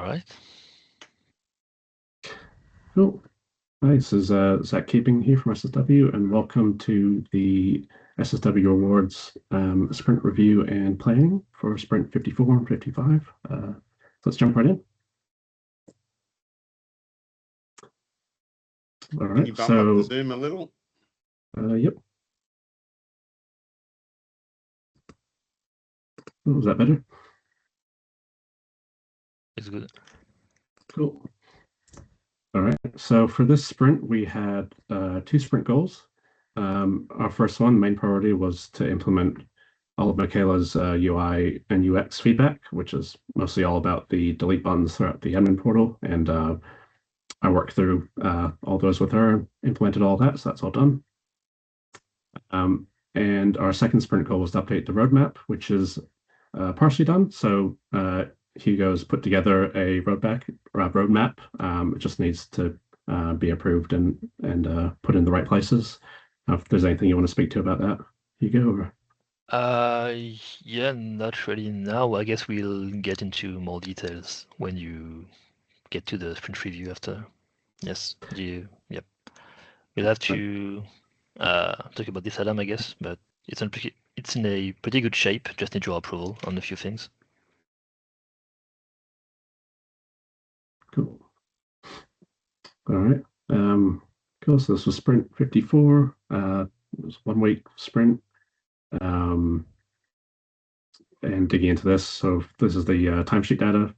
right. Cool. Hi, this is Zach Keeping here from SSW, and welcome to the SSW Awards sprint review and planning for Sprint 54 and 55. Let's jump right in. All Can you right, bump up the so Zoom a little? yep. Oh, is that better? It's good. Cool. All right, so for this sprint, we had two sprint goals. Our first one, main priority, was to implement all of Michaela's UI and UX feedback, which is mostly all about the delete buttons throughout the admin portal. And I worked through all those with her, implemented all that, so that's all done. And our second sprint goal was to update the roadmap, which is partially done. So Hugo's put together a roadmap. It just needs to be approved and put in the right places. If there's anything you want to speak to about that, Hugo? Or... Yeah, not really now. I guess we'll get into more details when you get to the sprint review after. Yes, yep. We'll have to talk about this, Adam, I guess, but it's in a pretty good shape. Just need your approval on a few things. Cool. All right. Cool. So this was sprint 54. It was 1 week sprint. And digging into this, so this is the timesheet data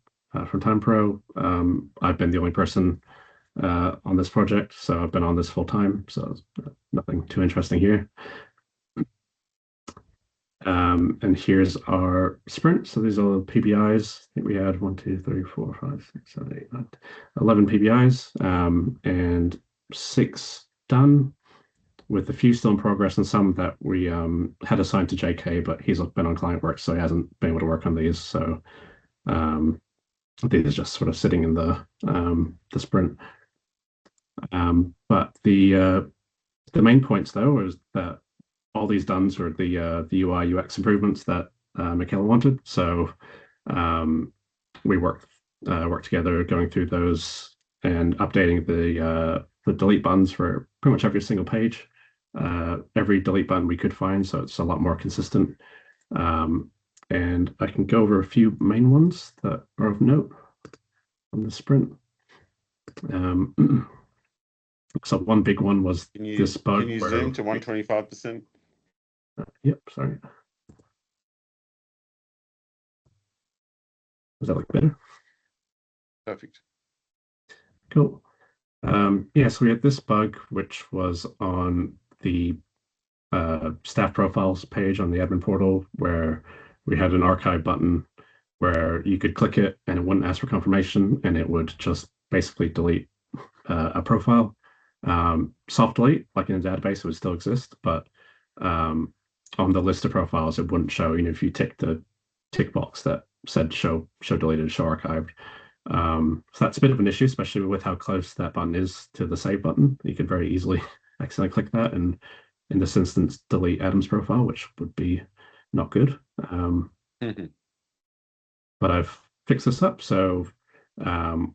from TimePro. I've been the only person on this project, so I've been on this full time, so nothing too interesting here. And here's our sprint. So these are the PBIs. I think we had 1, 2, 3, 4, 5, 6, 7, 8, 9, 11 PBIs, and 6 done, with a few still in progress and some that we had assigned to JK, but he's been on client work, so he hasn't been able to work on these. So these are just sort of sitting in the sprint. But the main points though is that all these dones are the UI UX improvements that Michaela wanted. So we worked together going through those and updating the delete buttons for pretty much every single page. Every delete button we could find, so it's a lot more consistent. And I can go over a few main ones that are of note on the sprint. So one big one was this bug. Can you zoom to 125%? Yep, sorry. Does that look better? Perfect. Cool. Yeah, so we had this bug, which was on the staff profiles page on the admin portal, where we had an archive button where you could click it and it wouldn't ask for confirmation, and it would just basically delete a profile. Soft delete, like in a database, it would still exist, but on the list of profiles, it wouldn't show, if you tick the tick box that said show deleted, show archived. So that's a bit of an issue, especially with how close that button is to the save button. You could very easily accidentally click that and, in this instance, delete Adam's profile, which would be not good. But I've fixed this up, so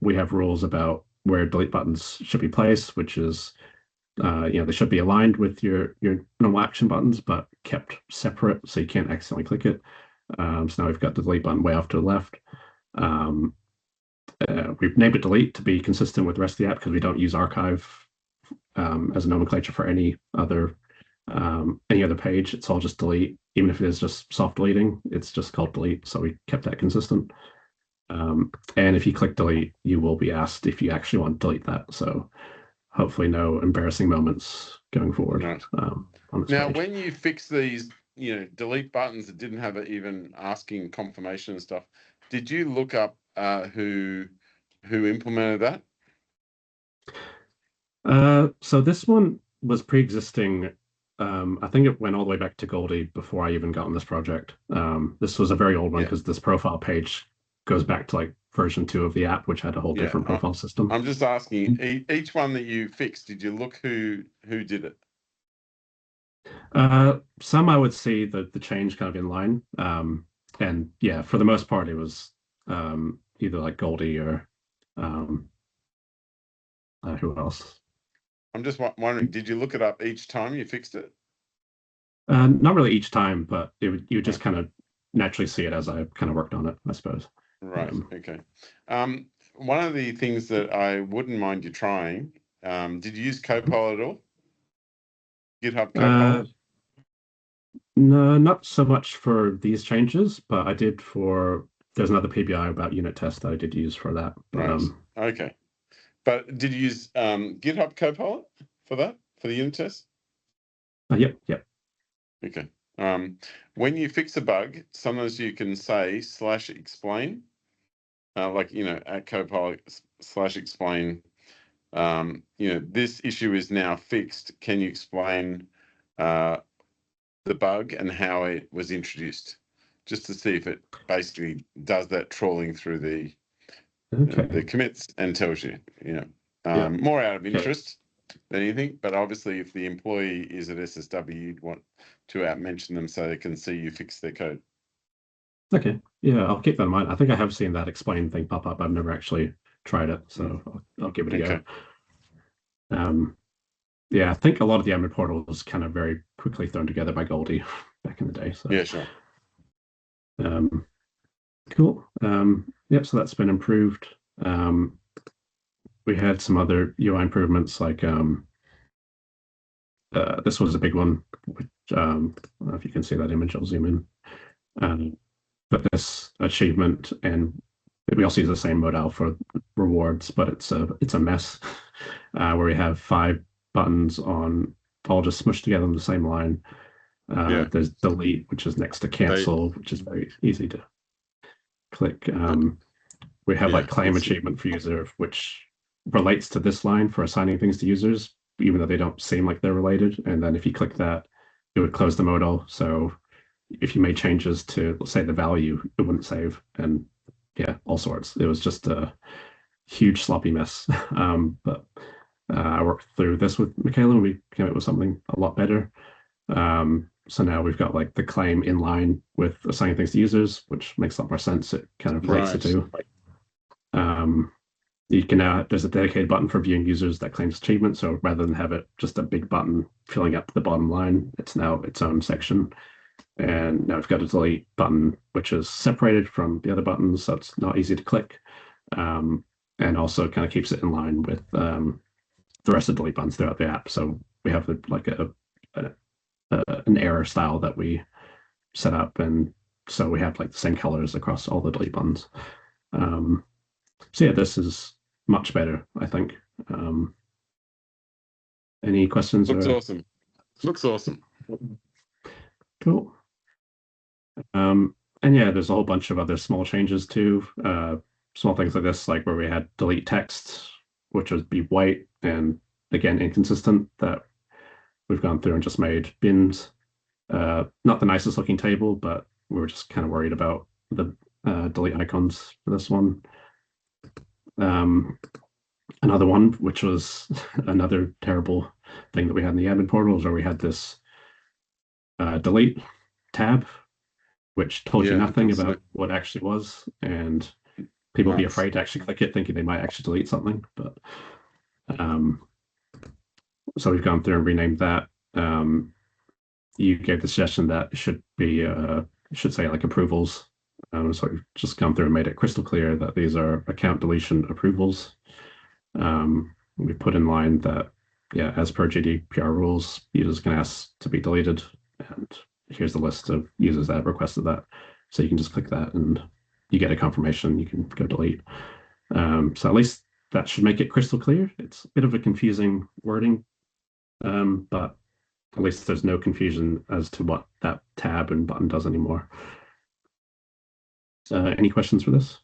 we have rules about where delete buttons should be placed, which is they should be aligned with your normal action buttons, but kept separate so you can't accidentally click it. So now we've got the delete button way off to the left. We've named it delete to be consistent with the rest of the app, because we don't use archive as a nomenclature for any other page. It's all just delete. Even if it is just soft deleting, it's just called delete. So we kept that consistent. And if you click delete, you will be asked if you actually want to delete that. So hopefully no embarrassing moments going forward. Right. On this now, page. when you fix these, delete buttons that didn't have it even asking confirmation and stuff, did you look up who implemented that? So this one was pre-existing. I think it went all the way back to Goldie before I even got on this project. This was a very old one, because this profile page goes back to like version 2 of the app, which had a whole different profile system. I'm just asking, each one that you fixed, did you look who did it? Some I would see the change kind of in line. And yeah, for the most part, it was either like Goldie or who else? I'm just wondering, did you look it up each time you fixed it? Not really each time, but you would just kind of naturally see it as I kind of worked on it, I suppose. Right. Okay. One of the things that I wouldn't mind you trying, did you use Copilot at all? GitHub Copilot? No, not so much for these changes, but I did for there's another PBI about unit test that I did use for that. But, right. Okay. But did you use GitHub Copilot for that, for the unit test? Yep. Okay. When you fix a bug, sometimes you can say /explain, like, at Copilot /explain, this issue is now fixed. Can you explain the bug and how it was introduced? Just to see if it basically does that trawling through the commits and tells you, more out of interest than anything. But obviously, if the employee is at SSW, you'd want to mention them so they can see you fix their code. Okay. Yeah, I'll keep that in mind. I think I have seen that explain thing pop up. I've never actually tried it, so I'll give it a go. Yeah, I think a lot of the admin portal was kind of very quickly thrown together by Goldie back in the day. So yeah, sure. Cool. Yep, so that's been improved. We had some other UI improvements, like this was a big one, which I don't know if you can see that image, I'll zoom in. But this achievement, and we also use the same modal for rewards, but it's a mess where we have 5 buttons on all just smushed together on the same line. There's delete, which is next to cancel, which is very easy to click. We have like claim achievement for user, which relates to this line for assigning things to users, even though they don't seem like they're related. And then if you click that, it would close the modal. So if you made changes to, let's say, the value, it wouldn't save, and all sorts. It was just a huge sloppy mess. But I worked through this with Michaela, and we came up with something a lot better. So now we've got like the claim in line with assigning things to users, which makes a lot more sense. It kind of relates the two. You can now, there's a dedicated button for viewing users that claims achievement. So rather than have it just a big button filling up the bottom line, it's now its own section. And now we've got a delete button, which is separated from the other buttons, so it's not easy to click. And also kind of keeps it in line with the rest of the delete buttons throughout the app. So we have like an error style that we set up, and so we have like the same colors across all the delete buttons. So yeah, this is much better, I think. Any questions? Looks awesome. Looks awesome. Cool. And yeah, there's a whole bunch of other small changes too. Small things like this, like where we had delete text, which would be white and again inconsistent, that we've gone through and just made bins. Not the nicest looking table, but we were just kind of worried about the delete icons for this one. Another one, which was another terrible thing that we had in the admin portal, is where we had this delete tab, which told you nothing about what it actually was, and people would be afraid to actually click it, thinking they might actually delete something. But so we've gone through and renamed that. You gave the suggestion that it should be should say like approvals. So we've just gone through and made it crystal clear that these are account deletion approvals. We put in line that, as per GDPR rules, users can ask to be deleted, and here's the list of users that have requested that. So you can just click that and you get a confirmation, you can go delete. So at least that should make it crystal clear. It's a bit of a confusing wording, but at least there's no confusion as to what that tab and button does anymore. Any questions for this?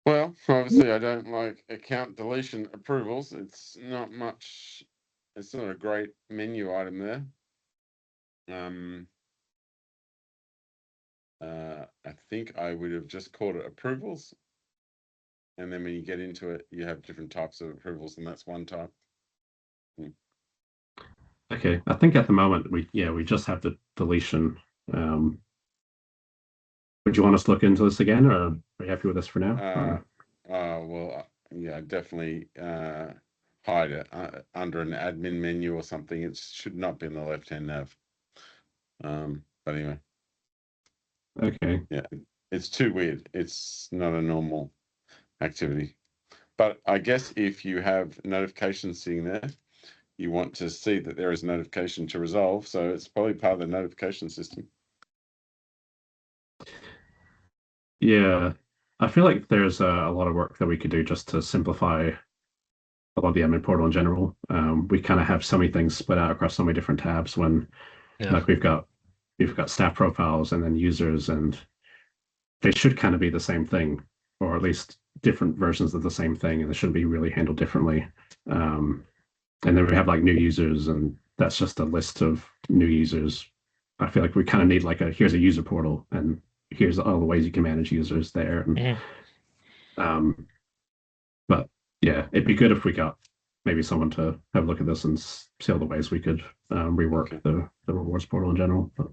Well, obviously I don't like account deletion approvals. It's not much, it's not a great menu item there. I think I would have just called it approvals. And then when you get into it, you have different types of approvals, and that's one type. Okay, I think at the moment we just have the deletion. would you want us to look into this again, or are you happy with this for now? Well, yeah, definitely hide it under an admin menu or something. It should not be in the left-hand nav. But anyway, Okay. yeah, it's too weird. It's not a normal activity. But I guess if you have notifications sitting there, you want to see that there is a notification to resolve. So it's probably part of the notification system. Yeah, I feel like there's a lot of work that we could do just to simplify a lot of the admin portal in general. We kind of have so many things split out across so many different tabs when like we've got staff profiles and then users, and they should kind of be the same thing, or at least different versions of the same thing, and they should be really handled differently. And then we have like new users, and that's just a list of new users. I feel like we kind of need like here's a user portal, and here's all the ways you can manage users there. And, but yeah, it'd be good if we got maybe someone to have a look at this and see all the ways we could rework the rewards portal in general. But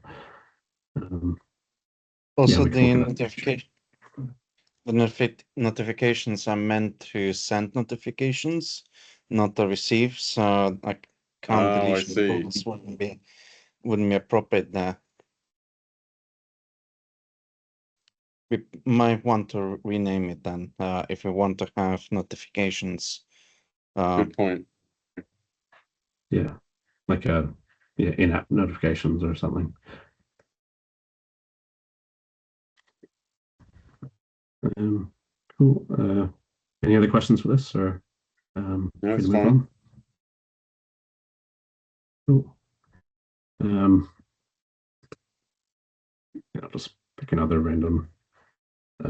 also, yeah, the notifications are meant to send notifications, not to receive. So like deletion wouldn't be appropriate there. We might want to rename it then if we want to have notifications. Good point. Yeah, like in-app notifications or something. Cool. Any other questions for this, or no, it's fine. Cool. I'll just pick another random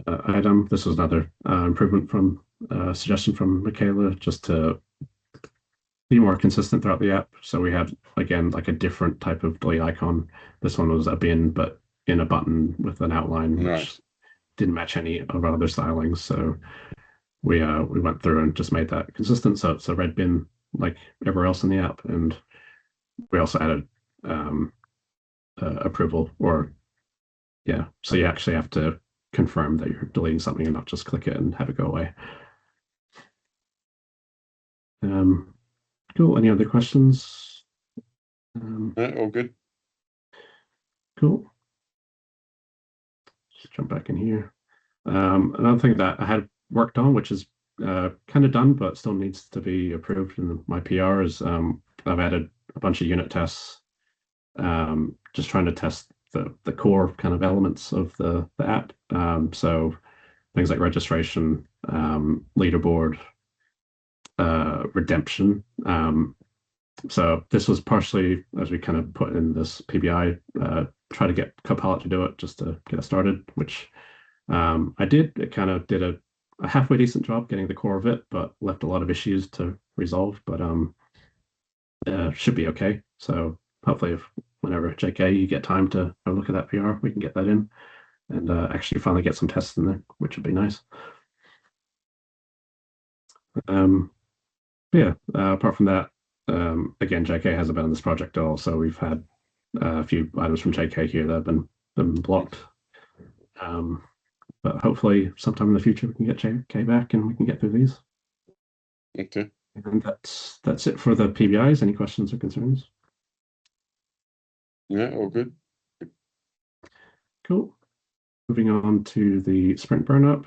item. This was another improvement from suggestion from Michaela, just to be more consistent throughout the app. So we had, again, like a different type of delete icon. This one was a bin, but in a button with an outline, which didn't match any of our other stylings. So we went through and just made that consistent. So it's a red bin like everywhere else in the app. And we also added approval, or yeah. So you actually have to confirm that you're deleting something and not just click it and have it go away. Cool. Any other questions? All good. Cool. Just jump back in here. Another thing that I had worked on, which is kind of done, but still needs to be approved in my PR, is I've added a bunch of unit tests, just trying to test the core kind of elements of the app. So things like registration, leaderboard, redemption. So this was partially, as we kind of put in this PBI, try to get Copilot to do it just to get it started, which I did. It kind of did a halfway decent job getting the core of it, but left a lot of issues to resolve. But should be okay. So hopefully, whenever JK you get time to have a look at that PR, we can get that in and actually finally get some tests in there, which would be nice. Yeah. Apart from that, again, JK hasn't been on this project at all, so we've had a few items from JK here that have been blocked. But hopefully sometime in the future we can get JK back and we can get through these. Okay. And that's it for the PBIs. Any questions or concerns? Yeah, all good. Cool. Moving on to the sprint burn up.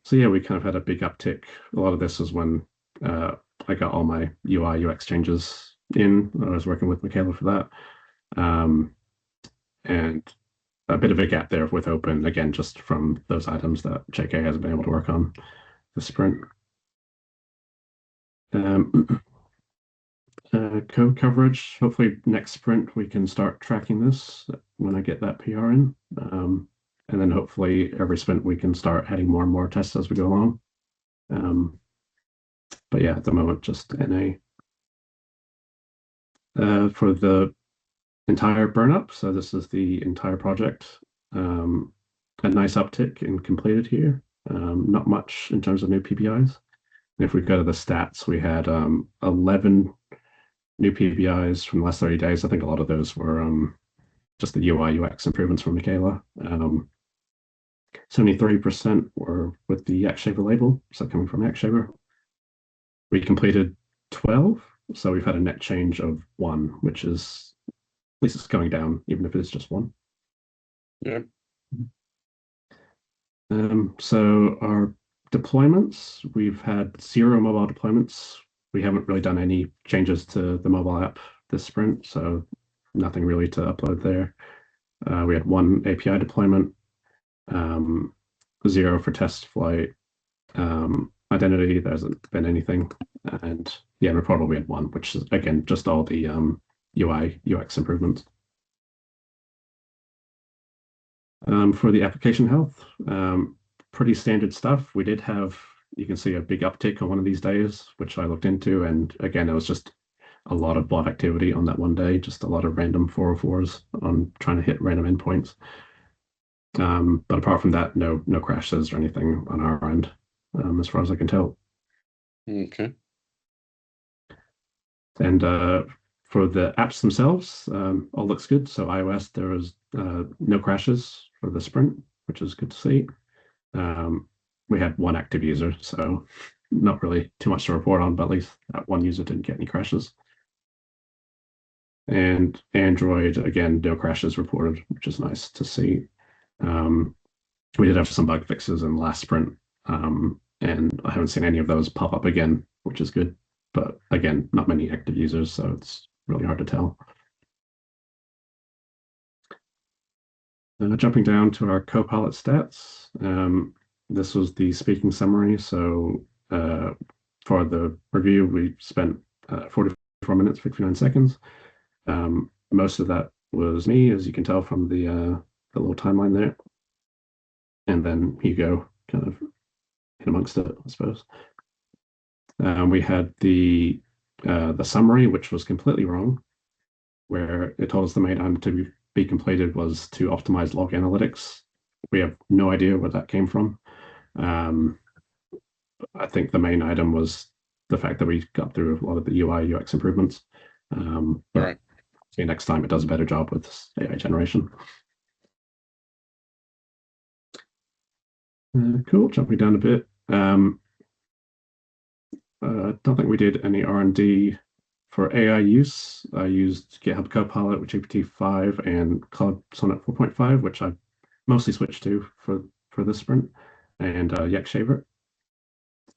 So yeah, we kind of had a big uptick. A lot of this is when I got all my UI UX changes in. I was working with Michaela for that. And a bit of a gap there with open, again, just from those items that JK hasn't been able to work on this sprint. Code coverage, hopefully next sprint we can start tracking this when I get that PR in. And then hopefully every sprint we can start adding more and more tests as we go along. But yeah, at the moment, just NA. For the entire burn up, so this is the entire project. A nice uptick in completed here. Not much in terms of new PBIs. And if we go to the stats, we had 11 new PBIs from the last 30 days. I think a lot of those were just the UI UX improvements from Michaela. 73% were with the Yakshaver label, so coming from Yakshaver. We completed 12, so we've had a net change of 1, which is, at least it's going down, even if it's just 1. Yeah. So our deployments, we've had 0 mobile deployments. We haven't really done any changes to the mobile app this sprint, so nothing really to upload there. We had 1 API deployment, 0 for test flight. Identity, there hasn't been anything. And the admin portal, we had 1, which is, again, just all the UI, UX improvements. For the application health, pretty standard stuff. We did have, you can see a big uptick on one of these days, which I looked into. And again, it was just a lot of bot activity on that one day, just a lot of random 404s on trying to hit random endpoints. But apart from that, no crashes or anything on our end, as far as I can tell. Okay. And for the apps themselves, all looks good. So iOS, there was no crashes for the sprint, which is good to see. We had 1 active user, so not really too much to report on, but at least that 1 user didn't get any crashes. And Android, again, no crashes reported, which is nice to see. We did have some bug fixes in the last sprint, and I haven't seen any of those pop up again, which is good. But again, not many active users, so it's really hard to tell. Jumping down to our Copilot stats, this was the speaking summary. So for the review, we spent 44 minutes, 59 seconds. Most of that was me, as you can tell from the little timeline there. And then Hugo kind of in amongst it, I suppose. We had the summary, which was completely wrong, where it told us the main item to be completed was to optimize log analytics. We have no idea where that came from. I think the main item was the fact that we got through a lot of the UI UX improvements. But Right. next time it does a better job with AI generation. Cool. Jumping down a bit. Don't think we did any R&D for AI use. I used GitHub Copilot with GPT-5 and Cloud Sonnet 4.5, which I mostly switched to for this sprint, and Yakshaver.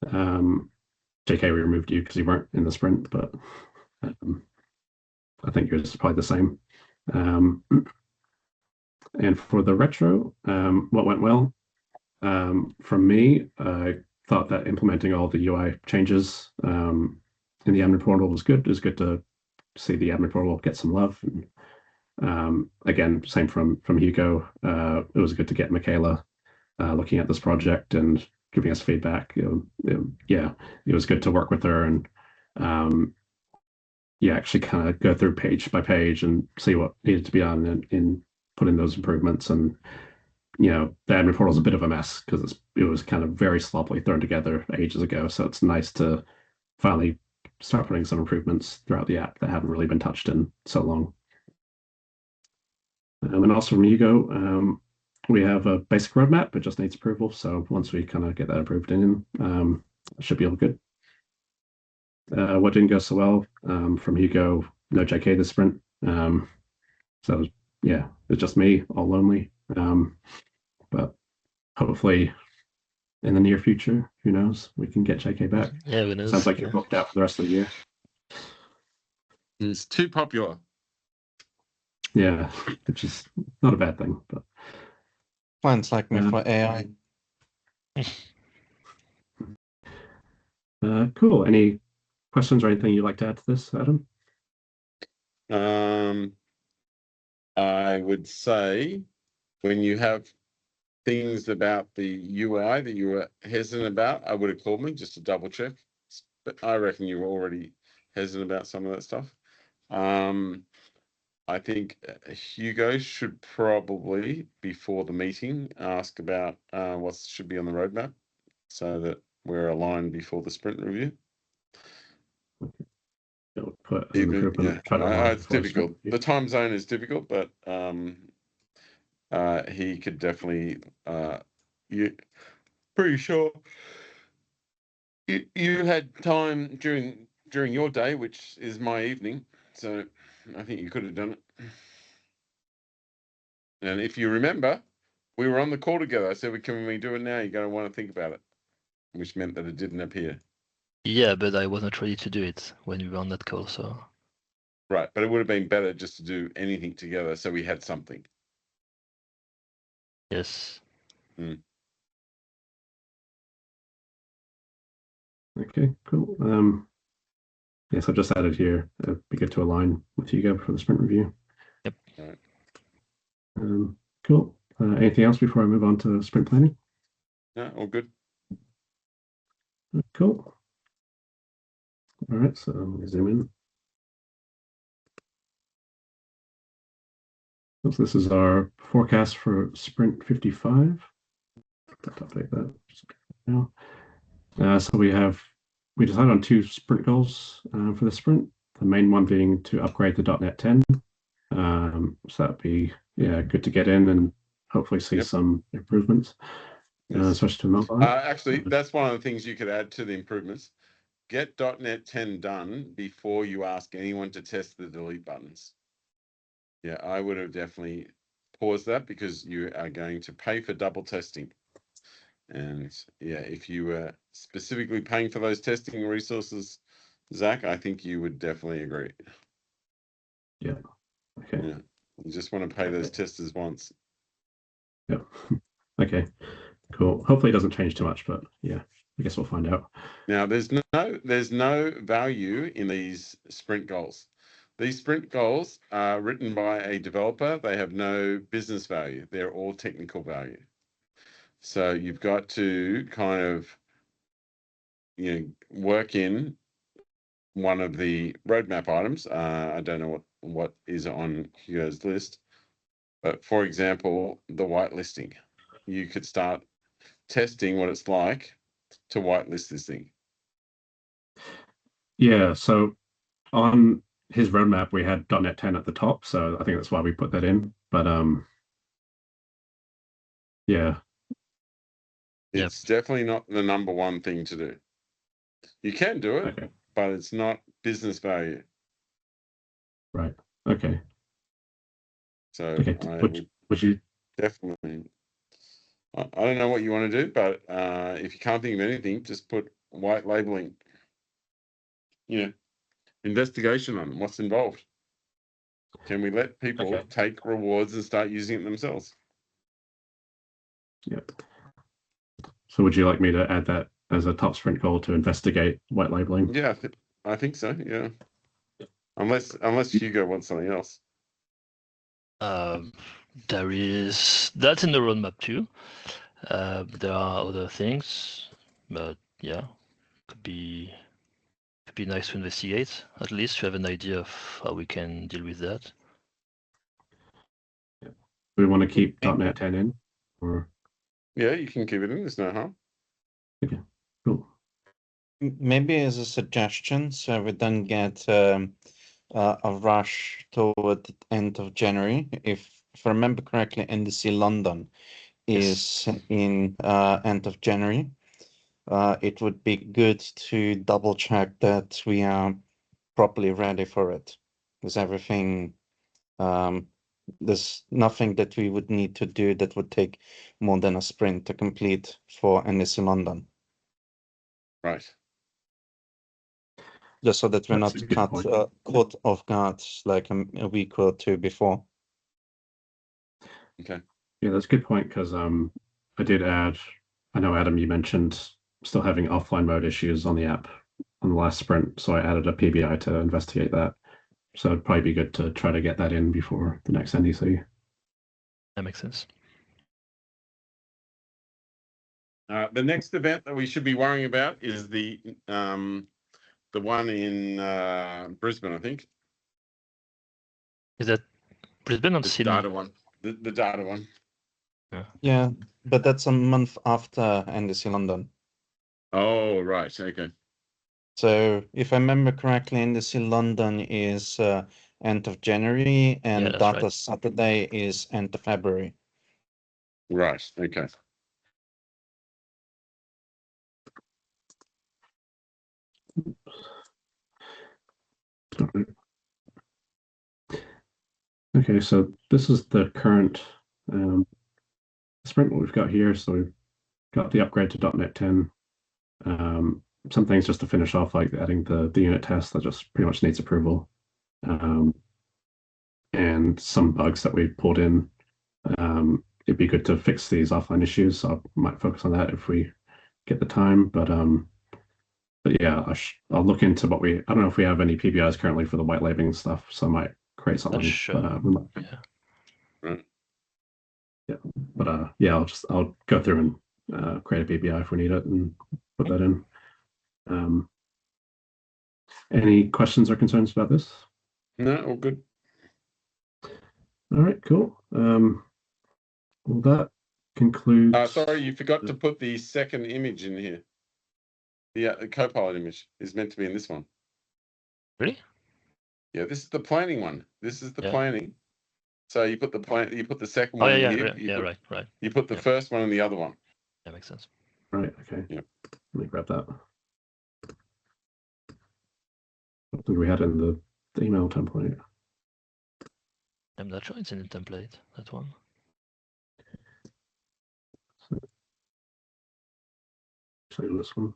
JK, we removed you because you weren't in the sprint, but I think yours is probably the same. And for the retro, what went well? From me, I thought that implementing all the UI changes in the admin portal was good. It was good to see the admin portal get some love. And, again, same from Hugo. It was good to get Michaela looking at this project and giving us feedback. Yeah, it was good to work with her and actually kind of go through page by page and see what needed to be done in put in those improvements. And the admin portal is a bit of a mess because it was kind of very sloppily thrown together ages ago. So it's nice to finally start putting some improvements throughout the app that haven't really been touched in so long. And also from Hugo, we have a basic roadmap. It just needs approval. So once we kind of get that approved in, it should be all good. What didn't go so well from Hugo, no JK this sprint. So yeah, it's just me, all lonely. But hopefully in the near future, who knows, we can get JK back. Yeah, who knows? Sounds like you're booked out for the rest of the year. It's too popular. Yeah, which is not a bad thing, but Plans like me for AI. cool. Any questions or anything you'd like to add to this, Adam? I would say when you have things about the UI that you were hesitant about, I would have called me just to double check. But I reckon you were already hesitant about some of that stuff. I think Hugo should probably, before the meeting, ask about what should be on the roadmap so that we're aligned before the sprint review. put as an improvement. Try to align it's before the difficult. sprint review. The time zone is difficult, but he could definitely. You pretty sure you had time during your day, which is my evening, so I think you could have done it. And if you remember, we were on the call together. I said, "Can we do it now? You're going to want to think about it," which meant that it didn't appear. Yeah, but I wasn't ready to do it when we were on that call, so. Right, but it would have been better just to do anything together, so we had something. Yes. Okay, cool. Yes, I've just added here. It'd be good to align with Hugo for the sprint review. Yep. All right. Cool. Anything else before I move on to sprint planning? No, all good. Cool. All right, so let me zoom in. So this is our forecast for sprint 55. Let's update that now. So we decided on 2 sprint goals for the sprint. The main one being to upgrade the .NET 10. So that'd be good to get in and hopefully see some improvements, especially to mobile. Actually, that's one of the things you could add to the improvements. Get .NET 10 done before you ask anyone to test the delete buttons. Yeah, I would have definitely paused that because you are going to pay for double testing. And yeah, if you were specifically paying for those testing resources, Zach, I think you would definitely agree. Yeah. Okay. Yeah. You just want to pay those testers once. Yep. Okay. Cool. Hopefully it doesn't change too much, but yeah, I guess we'll find out. Now there's no value in these sprint goals. These sprint goals are written by a developer. They have no business value. They're all technical value. So you've got to kind of, work in one of the roadmap items. I don't know what is on Hugo's list, but for example, the whitelisting. You could start testing what it's like to whitelist this thing. Yeah. So on his roadmap, we had .NET 10 at the top, so I think that's why we put that in. But yeah. It's definitely not the number one thing to do. You can do it, but it's not business value. Right. Okay. So okay. Would you definitely? I don't know what you want to do, but if you can't think of anything, just put white labeling. Investigation on what's involved. Can we let people take rewards and start using it themselves? Yeah. So would you like me to add that as a top sprint goal to investigate white labeling? Yeah, I think so. Yeah. Unless Hugo wants something else. That's in the roadmap too. There are other things, but yeah, could be nice to investigate. At least to have an idea of how we can deal with that. Do we want to keep .NET 10 in, or? Yeah, you can keep it in. There's no harm. Okay, cool. Maybe as a suggestion, so we don't get a rush toward the end of January. If I remember correctly, NDC London is in end of January. It would be good to double check that we are properly ready for it. There's everything. There's nothing that we would need to do that would take more than a sprint to complete for NDC London. Right. Just so that we're That's not caught off guard like a week or two before. Okay. Yeah, that's a good point, because I did add, I know, Adam, you mentioned still having offline mode issues on the app on the last sprint, so I added a PBI to investigate that. So it'd probably be good to try to get that in before the next NDC. That makes sense. The next event that we should be worrying about is the one in Brisbane, I think. Is that Brisbane or Sydney? Data one. The data one. Yeah, but that's a month after NDC London. Oh, right. Okay. So if I remember correctly, NDC London is end of January, and that's Data right. Saturday is end of February. Right. Okay. Sorry. Okay, so this is the current sprint what we've got here. So we've got the upgrade to .NET 10. Some things just to finish off, like adding the unit test that just pretty much needs approval. And some bugs that we pulled in. It'd be good to fix these offline issues, so I might focus on that if we get the time. But yeah, I'll look into what I don't know if we have any PBIs currently for the white labeling stuff, so I might create something. Sure. But, Right. yeah, but yeah, I'll go through and create a PBI if we need it and put that in. Any questions or concerns about this? No, all good. All right, cool. Well, that concludes. Sorry, you forgot to put the second image in here. The Copilot image is meant to be in this one. Really? Yeah, this is the planning one. This is the Yeah. planning. So you put the you put the second Oh one yeah, in yeah, here. right. You put the Yeah. first one and the other one. That makes sense. Right. Okay. Yep. Let me grab that. What did we had in the email template? I'm not sure it's in the template, that one. So this one.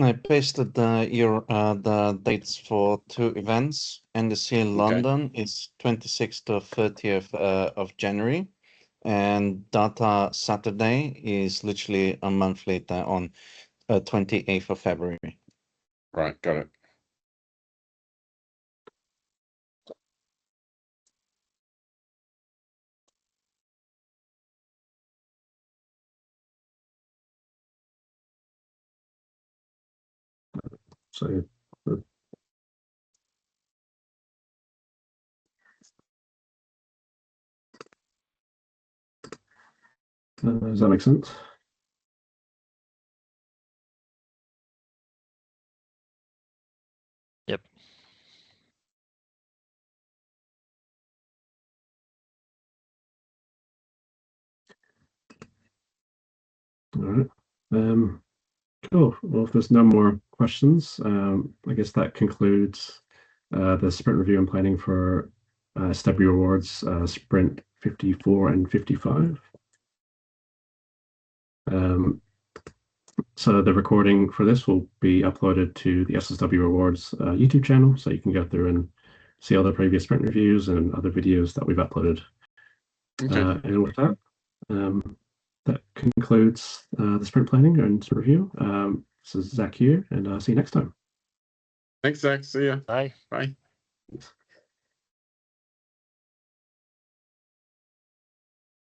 I pasted the dates for 2 events. NDC London is 26th to 30th of January, and Data Saturday is literally a month later on 28th of February. Right, got it. So does that make sense? Yep. All right. Cool. Well, if there's no more questions, I guess that concludes the sprint review and planning for SW Awards Sprint 54 and 55. So the recording for this will be uploaded to the SSW Awards YouTube channel, so you can go through and see all the previous sprint reviews and other videos that we've uploaded. Okay. And with that, that concludes the sprint planning and review. This is Zach here, and see you next time. Thanks, Zach. See ya. Bye. Bye.